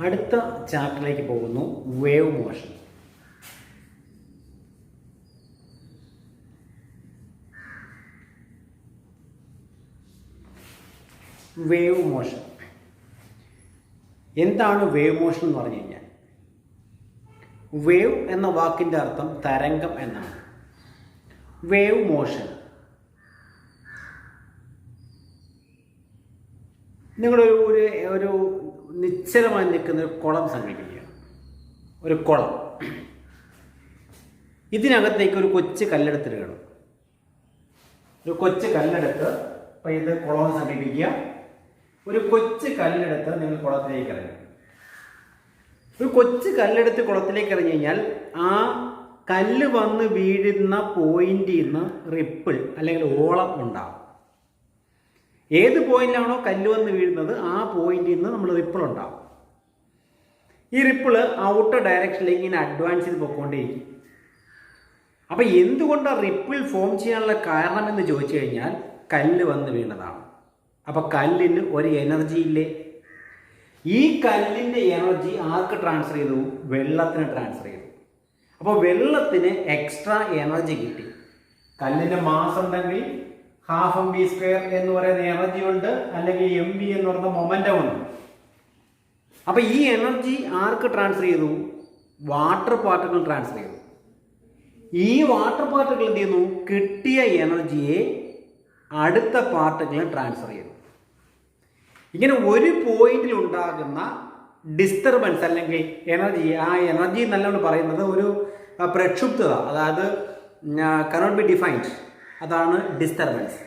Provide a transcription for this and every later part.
അടുത്ത ചാപ്റ്ററിലേക്ക് പോകുന്നു. Wave motion. Wave motion എന്താണ് വേവ് മോഷൻ എന്ന് പറഞ്ഞു കഴിഞ്ഞാൽ, വേവ് എന്ന വാക്കിൻ്റെ അർത്ഥം തരംഗം എന്നാണ്. വേവ് മോഷൻ നിങ്ങളൊരു ഒരു നിശ്ചലമായി നിൽക്കുന്ന ഒരു കുളം സങ്കല്പിക്കുക. ഒരു കുളം, ഇതിനകത്തേക്ക് ഒരു കൊച്ചു കല്ലെടുത്തിടണം. ഒരു കൊച്ചു കല്ലെടുത്ത്, അപ്പം ഇത് കുളം സങ്കല്പിക്കുക. ഒരു കൊച്ചു കല്ലെടുത്ത് നിങ്ങൾ കുളത്തിലേക്ക് ഇറങ്ങും. ഒരു കൊച്ചു കല്ലെടുത്ത് കുളത്തിലേക്ക് ഇറങ്ങി കഴിഞ്ഞാൽ ആ കല്ല് വന്ന് വീഴുന്ന പോയിന്റിൽ നിന്ന് റിപ്പിൾ അല്ലെങ്കിൽ ഓളം ഉണ്ടാകും. ഏത് പോയിന്റിലാണോ കല്ല് വന്ന് വീഴുന്നത് ആ പോയിന്റിൽ നിന്ന് നമ്മൾ റിപ്പിൾ ഉണ്ടാകും. ഈ റിപ്പിള് ഔട്ടർ ഡയറക്ഷനിലേക്ക് ഇങ്ങനെ അഡ്വാൻസ് ചെയ്ത് പോയിക്കൊണ്ടേയിരിക്കും. അപ്പം എന്തുകൊണ്ടാണ് റിപ്പിൾ ഫോം ചെയ്യാനുള്ള കാരണം എന്ന് ചോദിച്ചു കഴിഞ്ഞാൽ, കല്ല് വന്ന് വീണതാണ്. അപ്പം കല്ലിന് ഒരു എനർജി ഇല്ലേ? ഈ കല്ലിൻ്റെ എനർജി ആർക്ക് ട്രാൻസ്ഫർ ചെയ്തു? വെള്ളത്തിന് ട്രാൻസ്ഫർ ചെയ്തു. അപ്പോൾ വെള്ളത്തിന് എക്സ്ട്രാ എനർജി കിട്ടി. കല്ലിൻ്റെ മാസ് ഉണ്ടെങ്കിൽ ½ mv² എന്ന് പറയുന്ന എനർജി ഉണ്ട്, അല്ലെങ്കിൽ mv എന്ന് പറയുന്ന മൊമെന്റം ഉണ്ട്. അപ്പം ഈ എനർജി ആർക്ക് ട്രാൻസ്ഫർ ചെയ്തു? വാട്ടർ പാർട്ടിക്കിൾ ട്രാൻസ്ഫർ ചെയ്തു. ഈ വാട്ടർ പാർട്ടിക്കിൾ എന്ത് ചെയ്യുന്നു? കിട്ടിയ എനർജിയെ അടുത്ത പാർട്ടിക്കിളിന് ട്രാൻസ്ഫർ ചെയ്തു. ഇങ്ങനെ ഒരു പോയിന്റിൽ ഉണ്ടാകുന്ന ഡിസ്റ്റർബൻസ് അല്ലെങ്കിൽ എനർജി, ആ എനർജി എന്നല്ല പറയുന്നത് ഒരു പ്രക്ഷുബ്ധത, അതായത് കനോട്ട് ബി ഡിഫൈൻഡ്, അതാണ് ഡിസ്റ്റർബൻസ്.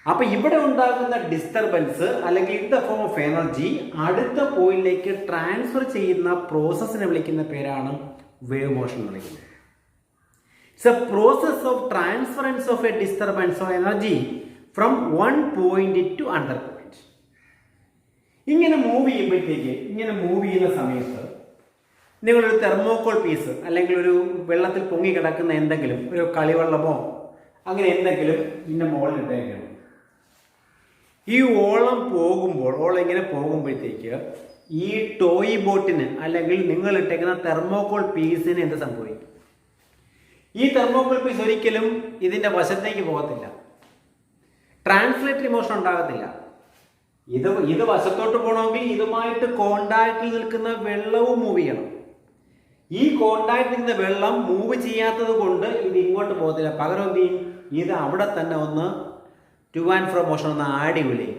അപ്പോൾ ഇവിടെ ഉണ്ടാകുന്ന ഡിസ്റ്റർബൻസ് അല്ലെങ്കിൽ in the form of energy അടുത്ത പോയിന്റിലേക്ക് ട്രാൻസ്ഫർ ചെയ്യുന്ന പ്രോസസ്സിനെ വിളിക്കുന്ന പേരാണ് വേവ് മോഷൻ എന്ന് വിളിക്കുന്നത്. It's a process of transference of a disturbance of energy from one point to another point. ഇങ്ങനെ മൂവ് ചെയ്യുന്ന സമയത്ത് നിങ്ങളൊരു തെർമോക്കോൾ പീസ് അല്ലെങ്കിൽ ഒരു വെള്ളത്തിൽ പൊങ്ങി കിടക്കുന്ന എന്തെങ്കിലും, ഒരു കളിവെള്ളമോ അങ്ങനെ എന്തെങ്കിലും ഇതിൻ്റെ മുകളിൽ ഇട്ടേക്കണം. ഈ ഓളം ഇങ്ങനെ പോകുമ്പോഴത്തേക്ക് ഈ ടോയ് ബോട്ടിന് അല്ലെങ്കിൽ നിങ്ങൾ ഇട്ടേക്കുന്ന തെർമോക്കോൾ പീസിന് എന്ത് സംഭവിക്കും? ഈ തെർമോക്കോൾ പീസ് ഒരിക്കലും ഇതിൻ്റെ വശത്തേക്ക് പോകത്തില്ല, ട്രാൻസ്ലേറ്ററി മോഷൻ ഉണ്ടാകത്തില്ല. ഇത് വശത്തോട്ട് പോകണമെങ്കിൽ ഇതുമായിട്ട് കോണ്ടാക്റ്റിൽ നിൽക്കുന്ന വെള്ളവും മൂവ് ചെയ്യണം. ഈ കോണ്ടാക്റ്റിൽ നിൽക്കുന്ന വെള്ളം മൂവ് ചെയ്യാത്തത് കൊണ്ട് ഇത് ഇങ്ങോട്ട് പോകത്തില്ല. പകരം എന്ത് ചെയ്യും? ഇത് അവിടെ തന്നെ ഒന്ന് ടു ആൻഡ് ഫ്രോ മോഷൻ ഒന്ന് ആടിവിളി.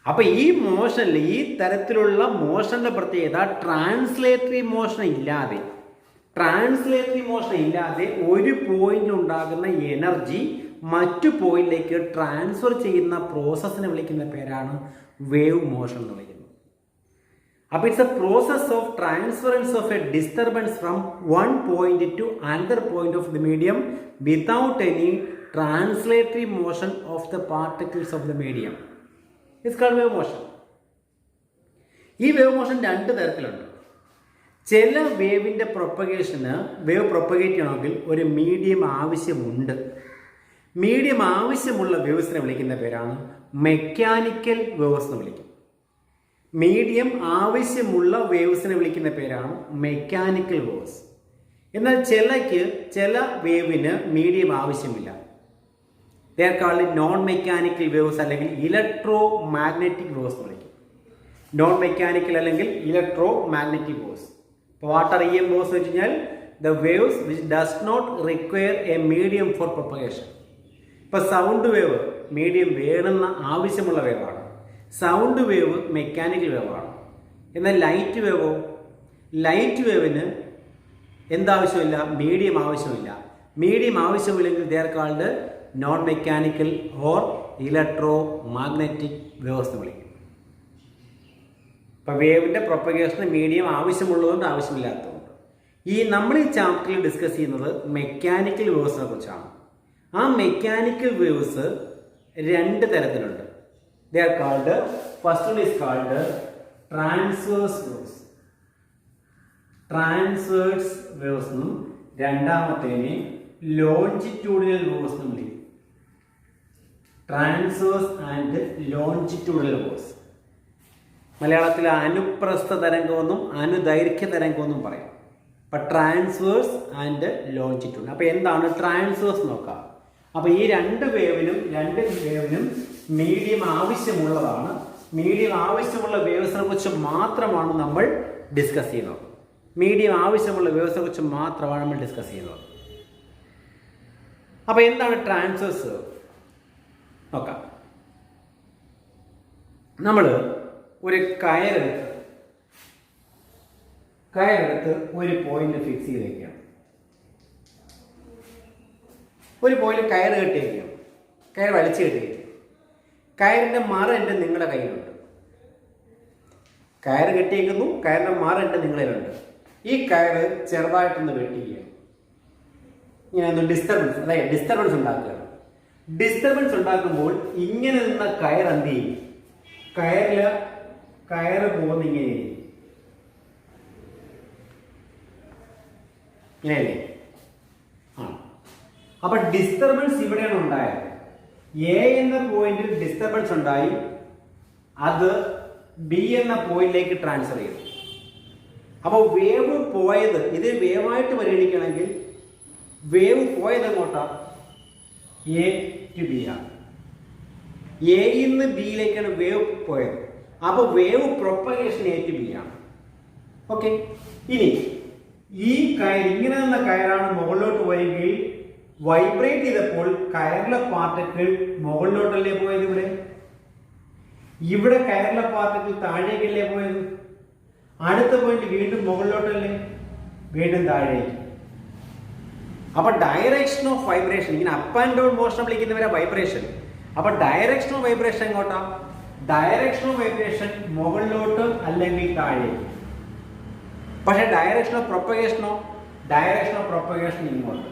അപ്പം ഈ മോഷനിൽ, ഈ തരത്തിലുള്ള മോഷന്റെ പ്രത്യേകത ട്രാൻസ്ലേറ്ററി മോഷൻ ഇല്ലാതെ ഒരു പോയിന്റിൽ ഉണ്ടാകുന്ന എനർജി മറ്റു പോയിന്റിലേക്ക് ട്രാൻസ്ഫർ ചെയ്യുന്ന പ്രോസസ്സിനെ വിളിക്കുന്ന പേരാണ് വേവ് മോഷൻ എന്ന് വിളിക്കുന്നത്. അപ്പോൾ it's a process of transference of a disturbance from one point to another point of the medium without any translatory motion of the particles of the medium. It's called wave motion. ഈ wave motion രണ്ട് തരത്തിലുണ്ട്. ചില വേവിൻ്റെ wave propagate ചെയ്യണമെങ്കിൽ ഒരു medium ആവശ്യമുണ്ട്. Medium ആവശ്യമുള്ള waves വിളിക്കുന്ന പേരാണ് മെക്കാനിക്കൽ വേവ്സ് എന്ന് വിളിക്കും. മീഡിയം ആവശ്യമുള്ള വേവ്സിനെ വിളിക്കുന്ന പേരാണ് മെക്കാനിക്കൽ വേവ്സ്. എന്നാൽ ചില വേവിന് മീഡിയം ആവശ്യമില്ല. They are called non mechanical waves അല്ലെങ്കിൽ ഇലക്ട്രോ മാഗ്നറ്റിക് വേവ്സ് എന്ന് വിളിക്കും. നോൺ മെക്കാനിക്കൽ അല്ലെങ്കിൽ electromagnetic waves. What are EM waves വെച്ച് കഴിഞ്ഞാൽ the waves which does not require a medium for propagation. ഇപ്പോൾ സൗണ്ട് വേവ് മീഡിയം വേണമെന്ന ആവശ്യമുള്ള വേവാണ്. സൗണ്ട് വേവ് മെക്കാനിക്കൽ വേവാണ്. എന്നാൽ ലൈറ്റ് വേവിന് എന്താവശ്യമില്ല? മീഡിയം ആവശ്യമില്ല. മീഡിയം ആവശ്യമില്ലെങ്കിൽ they are called non mechanical or electromagnetic waves എന്ന് വിളിക്കും. ഇപ്പം വേവിൻ്റെ പ്രൊപ്പഗേഷന് മീഡിയം ആവശ്യമുള്ളതുകൊണ്ട് ആവശ്യമില്ലാത്തതുകൊണ്ട്. നമ്മൾ ഈ ചാപ്റ്ററിൽ ഡിസ്കസ് ചെയ്യുന്നത് മെക്കാനിക്കൽ വേവ്സിനെ കുറിച്ചാണ്. ആ മെക്കാനിക്കൽ വേവ്സ് രണ്ട് തരത്തിലുണ്ട്. They are called, first one is called transverse waves. Transverse waves എന്നും രണ്ടാമത്തേനെ longitudinal waves എന്നും വിളിക്കും. Transverse and longitudinal waves. മലയാളത്തിൽ അനുപ്രസ്ഥ തരംഗമെന്നും അനുദൈർഘ്യ തരംഗമെന്നും പറയും. അപ്പം ട്രാൻസ്വേഴ്സ് ആൻഡ് ലോഞ്ചിറ്റ്യൂഡ്. അപ്പോൾ എന്താണ് ട്രാൻസ്വേഴ്സ് നോക്കാം. അപ്പോൾ ഈ രണ്ട് വേവിനും മീഡിയം ആവശ്യമുള്ളതാണ്. മീഡിയം ആവശ്യമുള്ള വേവ്സിനെ കുറിച്ച് മാത്രമാണ് നമ്മൾ ഡിസ്കസ് ചെയ്യുന്നത്. മീഡിയം ആവശ്യമുള്ള വേവ്സിനെ കുറിച്ച് മാത്രമാണ് നമ്മൾ ഡിസ്കസ് ചെയ്യുന്നത്. അപ്പോൾ എന്താണ് ട്രാൻസ്വേഴ്സ് നോക്കാം. നമ്മൾ ഒരു കയറെടുത്ത് ഒരു പോയിന്റ് ഫിക്സ് ചെയ്ത് വയ്ക്കുകയാണ്. ഒരു പോയിന്റ് കയറ് കെട്ടി വയ്ക്കുകയാണ്. കയർ വലിച്ചു കെട്ടി വയ്ക്കുക. കയറിൻ്റെ മറ എൻ്റെ നിങ്ങളുടെ കയ്യിലുണ്ട്. കയറ് കെട്ടിയേക്കുന്നു, കയറിൻ്റെ മറ എൻ്റെ നിങ്ങളിലുണ്ട്. ഈ കയറ് ചെറുതായിട്ടൊന്ന് വെട്ടിക്കുകയാണ്. ഇങ്ങനെ ഒന്ന് ഡിസ്റ്റർബൻസ് ഉണ്ടാക്കുകയാണ്. ഡിസ്റ്റർബൻസ് ഉണ്ടാക്കുമ്പോൾ ഇങ്ങനെ നിന്ന കയർ എന്ത് ചെയ്യും? കയറ് പോകുന്ന ഇങ്ങനെയല്ലേ? ആ, അപ്പൊ ഡിസ്റ്റർബൻസ് ഇവിടെയാണ് ഉണ്ടായത്. എ എന്ന പോയിന്റിൽ ഡിസ്റ്റർബൻസ് ഉണ്ടായി, അത് ബി എന്ന പോയിന്റിലേക്ക് ട്രാൻസ്ഫർ ചെയ്തു. അപ്പോൾ വേവ് പോയത്, ഇത് വേവായിട്ട് പരിഗണിക്കണമെങ്കിൽ വേവ് പോയത് എങ്ങോട്ടാ? എ ടു ബി ആണ്. എയിൽ നിന്ന് ബിയിലേക്കാണ് വേവ് പോയത്. അപ്പോൾ wave propagation A to B ആണ്. ഓക്കെ, ഇനി ഈ കയർ ഇങ്ങനെ നിന്ന കയറാണ് മുകളിലോട്ട് പോയെങ്കിൽ വൈബ്രേറ്റ് ചെയ്തപ്പോൾ കയറിലെ പാർട്ടിക്കിൾ മുകളിലോട്ടല്ലേ പോയത്? ഇവിടെ കയറിലെ പാർട്ടിക്കിൾ താഴേക്കല്ലേ പോയത്? അടുത്ത പോയിന്റ് വീണ്ടും മുകളിലോട്ടല്ലേ, വീണ്ടും താഴേക്ക്. അപ്പൊ ഡയറക്ഷൻ ഓഫ് വൈബ്രേഷൻ, ഇങ്ങനെ അപ്പ് ആൻഡ് ഡൗൺ മോഷൻ വിളിക്കുന്നവരെ വൈബ്രേഷൻ. അപ്പൊ ഡയറക്ഷൻ ഓഫ് വൈബ്രേഷൻ എങ്ങോട്ടാ? ഡയറക്ഷൻ ഓഫ് വൈബ്രേഷൻ മുകളിലോട്ട് അല്ലെങ്കിൽ താഴേക്ക്. പക്ഷെ ഡയറക്ഷൻ ഓഫ് പ്രൊപ്പഗേഷനോ? ഡയറക്ഷൻ ഓഫ് പ്രൊപ്പഗേഷൻ ഇങ്ങോട്ട്.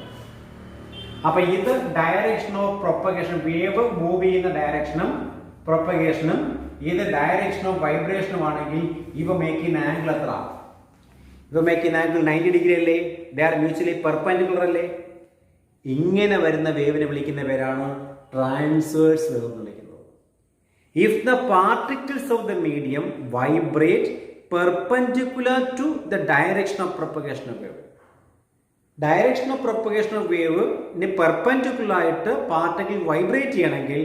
അപ്പൊ ഇത് direction of propagation, wave move ചെയ്യുന്ന ഡയറക്ഷനും പ്രൊപ്പഗേഷനും. ഇത് ഡയറക്ഷൻ ഓഫ് വൈബ്രേഷനും ആണെങ്കിൽ ഇവ മേക്കിംഗ് ആംഗിൾ എത്ര? ഇവ മേക്കിംഗ് ആംഗിൾ 90 ഡിഗ്രി അല്ലേ? ദേ ആർ മ്യൂച്വലി പെർപെൻഡിക്കുലർ അല്ലേ? ഇങ്ങനെ വരുന്ന വേവിനെ വിളിക്കുന്ന പേരാണ് ട്രാൻസ്വേഴ്സ് വേവ് എന്ന് വിളിക്കുന്നത്. If the particles of the medium vibrate perpendicular to the direction of propagation of wave. Direction of propagation of വേവിന് പെർപെൻഡിക്കുലർ ആയിട്ട് പാർട്ടിക്കിൾ വൈബ്രേറ്റ് ചെയ്യണമെങ്കിൽ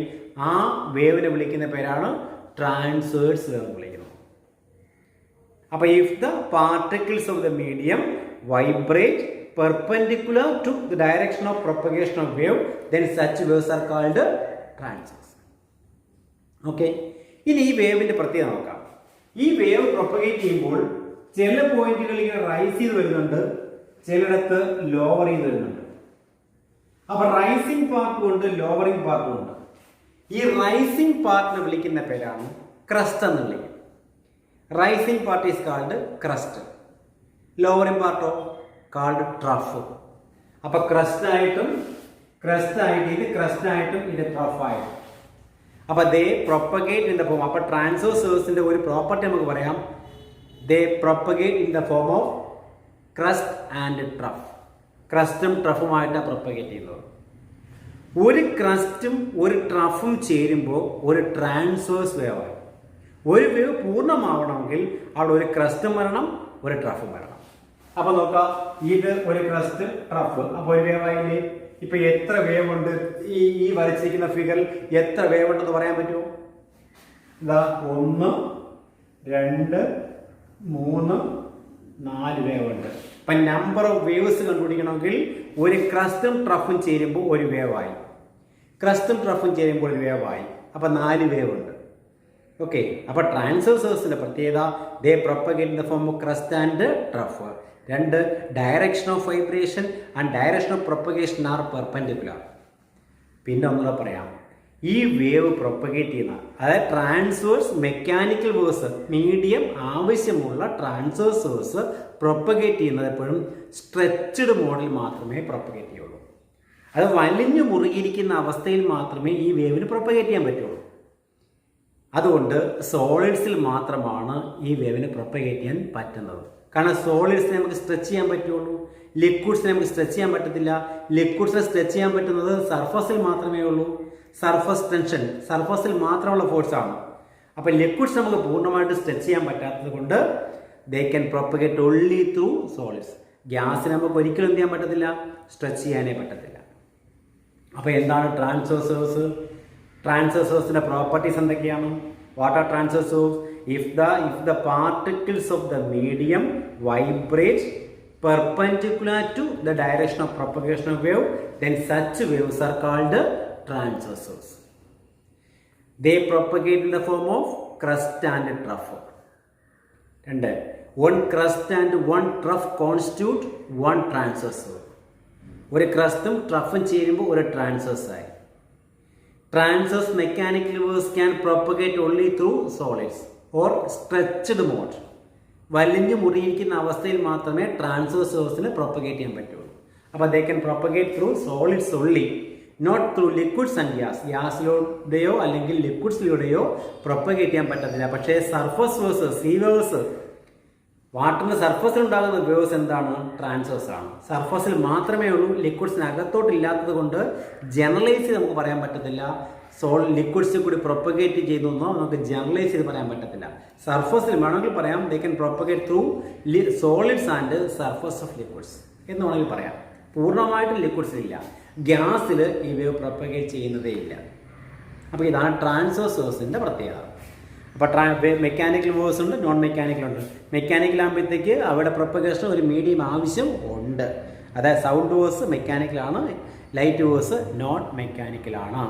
ആ വേവിനെ വിളിക്കുന്ന പേരാണ് ട്രാൻസ്വേഴ്സ് വേവ് എന്ന് വിളിക്കുന്നത്. അപ്പോൾ if the particles of the medium vibrate perpendicular to the direction of propagation of wave, then such waves are called transverse. Okay, ഇനി ഈ വേവിന്റെ പ്രത്യേകത നോക്കാം. ഈ വേവ് പ്രൊപ്പഗേറ്റ് ചെയ്യുമ്പോൾ ചില പോയിന്റുകൾ ഇങ്ങനെ റൈസ് ചെയ്ത് വരുന്നുണ്ട്, ചിലയിടത്ത് ലോവർ ചെയ്ത് വരുന്നുണ്ട്. അപ്പൊ റൈസിംഗ് പാർട്ടും ഉണ്ട്, ലോവറിംഗ് പാർട്ടും ഉണ്ട്. ഈ റൈസിംഗ് പാർട്ടിനെ വിളിക്കുന്ന പേരാണ് ക്രസ്റ്റ് എന്ന് വിളിക്കും. Rising part is called crest. Lowering പാർട്ടോ കാൾഡ് ട്രഫ്. അപ്പൊ ക്രസ്റ്റ് ആയിട്ടും ഇത് ട്രഫ് ആയിട്ടും. അപ്പൊ they propagate in the form. അപ്പൊ ട്രാൻസ്വേഴ്സിന്റെ ഒരു പ്രോപ്പർട്ടി നമുക്ക് പറയാം, they propagate in the form of crest and trough. ക്രസ്റ്റും ട്രഫുമായിട്ടാണ് പ്രൊപ്പഗേറ്റ് ചെയ്യുന്നത്. ഒരു ക്രസ്റ്റും ഒരു ട്രഫും ചേരുമ്പോൾ ഒരു ട്രാൻസ്വേഴ്സ് വേവ് ആയി. ഒരു വേവ് പൂർണ്ണമാവണമെങ്കിൽ അവിടെ ഒരു ക്രസ്റ്റും വരണം, ഒരു ട്രഫും വരണം. അപ്പൊ നോക്കാം, ഇത് ഒരു ക്രസ്റ്റ് ട്രഫ്. അപ്പൊ ഒരു വേവായില്ലേ? ഇപ്പൊ എത്ര വേവ് ഉണ്ട്? ഈ വരച്ചിരിക്കുന്ന ഫിഗറിൽ എത്ര വേവ് ഉണ്ടെന്ന് പറയാൻ പറ്റുമോ? ഇതാ 1, 2, 3, 4 വേവ് ഉണ്ട്. ഇപ്പൊ നമ്പർ ഓഫ് വേവ്സ് കണ്ടുപിടിക്കണമെങ്കിൽ ഒരു ക്രസ്റ്റും ട്രഫും ചേരുമ്പോൾ ഒരു വേവായി, ക്രസ്റ്റും ട്രഫും ചേരുമ്പോൾ ഒരു വേവായി. അപ്പൊ 4 വേവ് ഉണ്ട്. ഓക്കെ, അപ്പൊ ട്രാൻസ്വേഴ്സിന്റെ പ്രത്യേകത, they propagate in the form of crest and trough. 2, direction of vibration and direction of propagation are perpendicular. പിന്നെ ഒന്നുകൂടെ പറയാം, ഈ വേവ് പ്രൊപ്പഗേറ്റ് ചെയ്യുന്ന, അതായത് ട്രാൻസ്വേഴ്സ് മെക്കാനിക്കൽ വേവ്സ്, മീഡിയം ആവശ്യമുള്ള ട്രാൻസ്വേഴ്സ് വേവ്സ് പ്രൊപ്പഗേറ്റ് ചെയ്യുന്നത് എപ്പോഴും സ്ട്രെച്ച്ഡ് മോഡിൽ മാത്രമേ പ്രൊപ്പഗേറ്റ് ചെയ്യുള്ളൂ. അത് വലിഞ്ഞു മുറുകിയിരിക്കുന്ന അവസ്ഥയിൽ മാത്രമേ ഈ വേവിന് പ്രൊപ്പഗേറ്റ് ചെയ്യാൻ പറ്റുള്ളൂ. അതുകൊണ്ട് സോളിഡ്സിൽ മാത്രമാണ് ഈ വേവിന് പ്രൊപ്പഗേറ്റ് ചെയ്യാൻ പറ്റുന്നത്. കാരണം സോളിഡ്സിനെ നമുക്ക് സ്ട്രെച്ച് ചെയ്യാൻ പറ്റുള്ളൂ, ലിക്വിഡ്സിനെ നമുക്ക് സ്ട്രെച്ച് ചെയ്യാൻ പറ്റത്തില്ല. ലിക്വിഡ്സിനെ സ്ട്രെച്ച് ചെയ്യാൻ പറ്റുന്നത് സർഫസിൽ മാത്രമേ ഉള്ളൂ. സർഫസ് ടെൻഷൻ സർഫസിൽ മാത്രമുള്ള ഫോഴ്സാണ്. അപ്പോൾ ലിക്വിഡ്സ് നമുക്ക് പൂർണ്ണമായിട്ട് സ്ട്രെച്ച് ചെയ്യാൻ പറ്റാത്തത് കൊണ്ട് ദേ can propagate only through solids. ഗ്യാസിന് നമുക്ക് ഒരിക്കലും എന്ത് ചെയ്യാൻ പറ്റത്തില്ല, സ്ട്രെച്ച് ചെയ്യാനേ പറ്റത്തില്ല. അപ്പോൾ എന്താണ് ട്രാൻസ്വേഴ്സേഴ്സ്? ട്രാൻസ്വേഴ്സേഴ്സിൻ്റെ പ്രോപ്പർട്ടീസ് എന്തൊക്കെയാണ്? What are transverse waves? If the particles of the medium vibrate perpendicular to the direction of propagation of wave, then such waves are called transversals. They propagate in the form of crust and trough. And one crust and one trough constitute one transversal. ഒരു ക്രസ്റ്റും ട്രഫും ചേരുമ്പോൾ ഒരു transverse ആയി. Transverse mechanical waves can propagate only through solids or stretched mode. വലിഞ്ഞു മുറിയിരിക്കുന്ന അവസ്ഥയിൽ മാത്രമേ transverse വേവ്സിന് propagate ചെയ്യാൻ പറ്റുള്ളൂ. അപ്പോൾ they can propagate through solids only, not through liquids and gas. ഗ്യാസിലൂടെയോ അല്ലെങ്കിൽ ലിക്വിഡ്സിലൂടെയോ പ്രൊപ്പഗേറ്റ് ചെയ്യാൻ പറ്റത്തില്ല. പക്ഷേ സർഫസ് വേവ്സ്, സീ വേവ്സ്, വാട്ടറിൻ്റെ സർഫസിൽ ഉണ്ടാകുന്ന വേവ്സ് എന്താണ്? ട്രാൻസ്വേഴ്സ് ആണ്. സർഫസിൽ മാത്രമേ ഉള്ളൂ, ലിക്വിഡ്സിന് അകത്തോട്ടില്ലാത്തത് കൊണ്ട് ജനറലൈസ് ചെയ്ത് നമുക്ക് പറയാൻ പറ്റത്തില്ല. ലിക്വിഡ്സിൽ കൂടി പ്രൊപ്പഗേറ്റ് ചെയ്യുന്നോ നമുക്ക് ജനറലൈസ് ചെയ്ത് പറയാൻ പറ്റത്തില്ല. സർഫസിൽ വേണമെങ്കിൽ പറയാം ദേ can propagate through solids and surface of liquids എന്ന് വേണമെങ്കിൽ പറയാം. പൂർണ്ണമായിട്ടും ലിക്വിഡ്സിലില്ല. ഗ്യാസിൽ ഈ വേവ് പ്രൊപ്പഗേറ്റ് ചെയ്യുന്നതേ ഇല്ല. അപ്പോൾ ഇതാണ് ട്രാൻസ്വേഴ്സ് വേവ്സിൻ്റെ പ്രത്യേകത. അപ്പോൾ മെക്കാനിക്കൽ വേവ്സ് ഉണ്ട്, നോൺ മെക്കാനിക്കൽ ഉണ്ട്. മെക്കാനിക്കൽ ആകുമ്പോഴത്തേക്ക് അവിടെ പ്രൊപ്പഗേഷൻ ഒരു മീഡിയം ആവശ്യം ഉണ്ട്. അതായത് സൗണ്ട് വേവ്സ് മെക്കാനിക്കലാണ്, ലൈറ്റ് വേവ്സ് നോൺ മെക്കാനിക്കലാണ്.